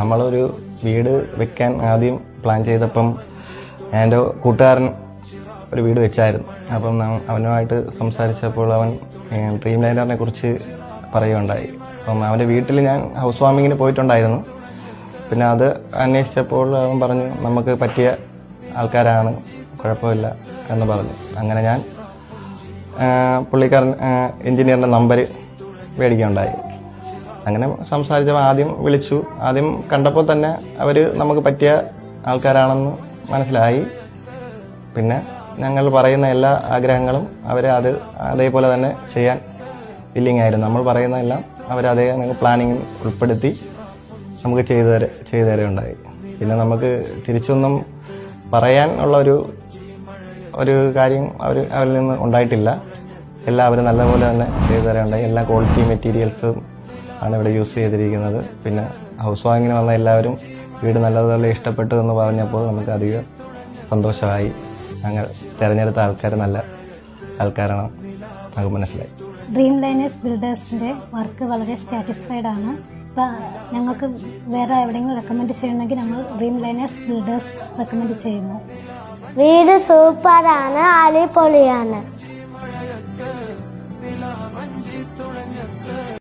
നമ്മളൊരു വീട് വെക്കാൻ ആദ്യം പ്ലാൻ ചെയ്തപ്പം എൻ്റെ കൂട്ടുകാരൻ ഒരു വീട് വെച്ചായിരുന്നു. അപ്പം അവനുമായിട്ട് സംസാരിച്ചപ്പോൾ അവൻ ഡ്രീം ലൈനറിനെ കുറിച്ച് പറയുകയുണ്ടായി. അപ്പം അവൻ്റെ വീട്ടിൽ ഞാൻ ഹൗസ് വാമിങ്ങിന് പോയിട്ടുണ്ടായിരുന്നു. പിന്നെ അത് അന്വേഷിച്ചപ്പോൾ അവൻ പറഞ്ഞു നമുക്ക് പറ്റിയ ആൾക്കാരാണ്, കുഴപ്പമില്ല എന്ന് പറഞ്ഞു. അങ്ങനെ ഞാൻ പുള്ളിക്കാരൻ എൻജിനീയറിൻ്റെ നമ്പർ മേടിക്കുകയുണ്ടായി. അങ്ങനെ സംസാരിച്ചപ്പോൾ ആദ്യം വിളിച്ചു. ആദ്യം കണ്ടപ്പോൾ തന്നെ അവർ നമുക്ക് പറ്റിയ ആൾക്കാരാണെന്ന് മനസ്സിലായി. പിന്നെ ഞങ്ങൾ പറയുന്ന എല്ലാ ആഗ്രഹങ്ങളും അവർ അതേപോലെ തന്നെ ചെയ്യാൻ വില്ലിങ് ആയിരുന്നു. നമ്മൾ പറയുന്നതെല്ലാം അവരതേ പ്ലാനിങ്ങിൽ ഉൾപ്പെടുത്തി നമുക്ക് ചെയ്തു തരുകയുണ്ടായി. പിന്നെ നമുക്ക് തിരിച്ചൊന്നും പറയാൻ ഉള്ള ഒരു കാര്യം അവരിൽ നിന്ന് ഉണ്ടായിട്ടില്ല. എല്ലാം അവർ നല്ലപോലെ തന്നെ ചെയ്തു തരുകയുണ്ടായി. എല്ലാ ക്വാളിറ്റി മെറ്റീരിയൽസും ആണ് ഇവിടെ യൂസ് ചെയ്തിരിക്കുന്നത്. പിന്നെ ഹൗസ് വാമിങ്ങിന് വന്ന എല്ലാവരും വീട് നല്ലതുപോലെ ഇഷ്ടപ്പെട്ടു എന്ന് പറഞ്ഞപ്പോൾ നമുക്ക് അധികം സന്തോഷമായി. ഞങ്ങൾ തിരഞ്ഞെടുത്ത ആൾക്കാർ നല്ല ആൾക്കാരാണ് നമുക്ക് മനസ്സിലായി. ഡ്രീം ലൈനേഴ്സ് ബിൽഡേഴ്സിൻ്റെ വർക്ക് വളരെ സാറ്റിസ്ഫൈഡ് ആണ്. ഇപ്പം ഞങ്ങൾക്ക് വേറെ എവിടെയെങ്കിലും റെക്കമെൻഡ് ചെയ്യണമെങ്കിൽ ഞങ്ങൾ ഡ്രീം ലൈനേഴ്സ് ബിൽഡേഴ്സ് റെക്കമെൻഡ് ചെയ്യുന്നു. വീട് സൂപ്പറാണ്, അടിപൊളിയാണ്.